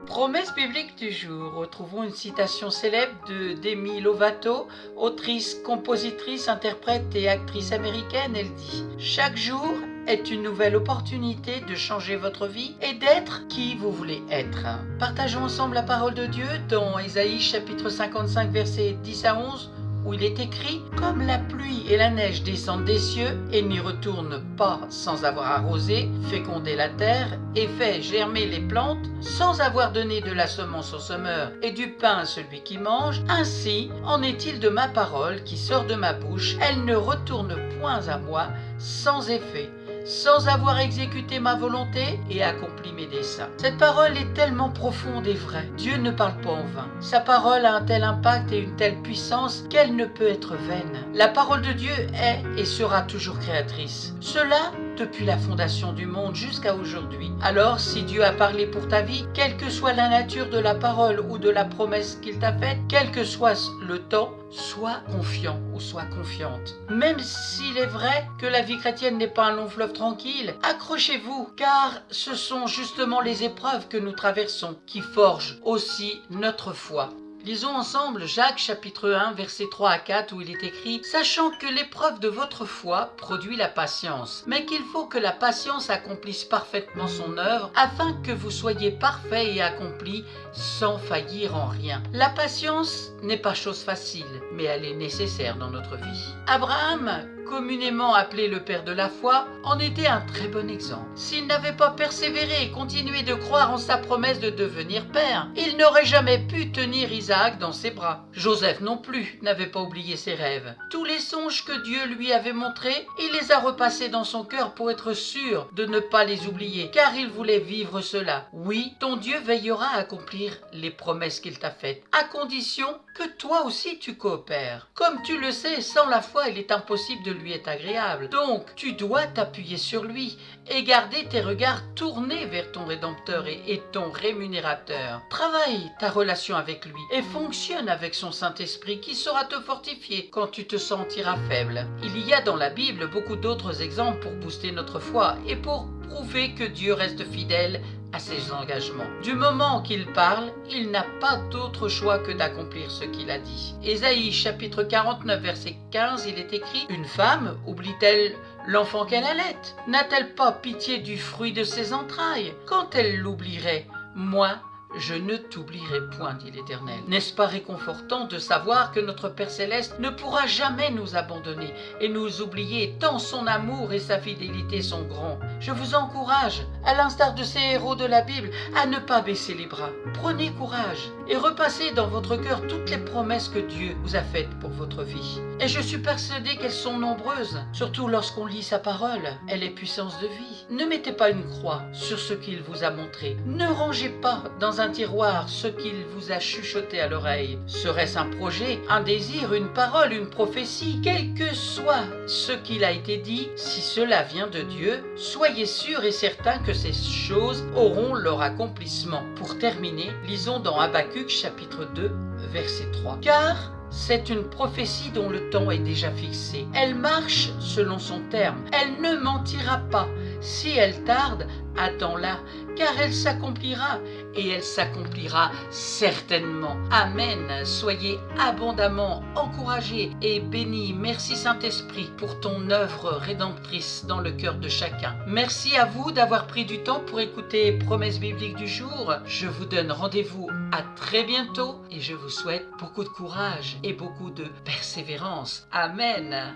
Promesse biblique du jour. Retrouvons une citation célèbre de Demi Lovato, autrice, compositrice, interprète et actrice américaine. Elle dit « Chaque jour est une nouvelle opportunité de changer votre vie et d'être qui vous voulez être. » Partageons ensemble la parole de Dieu dans Ésaïe chapitre 55 versets 10 à 11 où il est écrit « Comme la pluie et la neige descendent des cieux et n'y retournent pas sans avoir arrosé, fécondé la terre et fait germer les plantes, sans avoir donné de la semence au semeur et du pain à celui qui mange, ainsi en est-il de ma parole qui sort de ma bouche, elle ne retourne point à moi sans effet, sans avoir exécuté ma volonté et accompli mes desseins. » Cette parole est tellement profonde et vraie. Dieu ne parle pas en vain. Sa parole a un tel impact et une telle puissance qu'elle ne peut être vaine. La parole de Dieu est et sera toujours créatrice. Cela depuis la fondation du monde jusqu'à aujourd'hui. Alors, si Dieu a parlé pour ta vie, quelle que soit la nature de la parole ou de la promesse qu'il t'a faite, quel que soit le temps, sois confiant ou sois confiante. Même s'il est vrai que la vie chrétienne n'est pas un long fleuve tranquille, accrochez-vous, car ce sont justement les épreuves que nous traversons qui forgent aussi notre foi. Lisons ensemble Jacques chapitre 1 versets 3 à 4 où il est écrit « Sachant que l'épreuve de votre foi produit la patience, mais qu'il faut que la patience accomplisse parfaitement son œuvre, afin que vous soyez parfaits et accomplis sans faillir en rien. » La patience n'est pas chose facile, mais elle est nécessaire dans notre vie. Abraham, communément appelé le père de la foi, en était un très bon exemple. S'il n'avait pas persévéré et continué de croire en sa promesse de devenir père, il n'aurait jamais pu tenir Isaac dans ses bras. Joseph non plus n'avait pas oublié ses rêves. Tous les songes que Dieu lui avait montrés, il les a repassés dans son cœur pour être sûr de ne pas les oublier, car il voulait vivre cela. Oui, ton Dieu veillera à accomplir les promesses qu'il t'a faites, à condition que toi aussi tu coopères. Comme tu le sais, sans la foi, il est impossible de lui être agréable. Donc, tu dois t'appuyer sur lui et garder tes regards tournés vers ton Rédempteur et ton Rémunérateur. Travaille ta relation avec lui et fonctionne avec son Saint-Esprit qui saura te fortifier quand tu te sentiras faible. Il y a dans la Bible beaucoup d'autres exemples pour booster notre foi et pour prouver que Dieu reste fidèle à ses engagements. Du moment qu'il parle, il n'a pas d'autre choix que d'accomplir ce qu'il a dit. Ésaïe chapitre 49 verset 15, il est écrit « Une femme oublie-t-elle l'enfant qu'elle allait? N'a-t-elle pas pitié du fruit de ses entrailles? Quand elle l'oublierait, moi, je ne t'oublierai point, dit l'Éternel. » N'est-ce pas réconfortant de savoir que notre Père Céleste ne pourra jamais nous abandonner et nous oublier tant son amour et sa fidélité sont grands? Je vous encourage, à l'instar de ces héros de la Bible, à ne pas baisser les bras. Prenez courage et repassez dans votre cœur toutes les promesses que Dieu vous a faites pour votre vie. Et je suis persuadée qu'elles sont nombreuses, surtout lorsqu'on lit sa parole. Elle est puissance de vie. Ne mettez pas une croix sur ce qu'il vous a montré. Ne rangez pas dans un tiroir ce qu'il vous a chuchoté à l'oreille. Serait-ce un projet, un désir, une parole, une prophétie? Quel que soit ce qu'il a été dit, si cela vient de Dieu, soyez sûrs et certains que ces choses auront leur accomplissement. Pour terminer, lisons dans Habacuc chapitre 2 verset 3. « Car c'est une prophétie dont le temps est déjà fixé. Elle marche selon son terme. Elle ne mentira pas. Si elle tarde, attends-la, car elle s'accomplira, et elle s'accomplira certainement. » Amen. Soyez abondamment encouragés et bénis. Merci Saint-Esprit pour ton œuvre rédemptrice dans le cœur de chacun. Merci à vous d'avoir pris du temps pour écouter Promesse biblique du jour. Je vous donne rendez-vous à très bientôt et je vous souhaite beaucoup de courage et beaucoup de persévérance. Amen.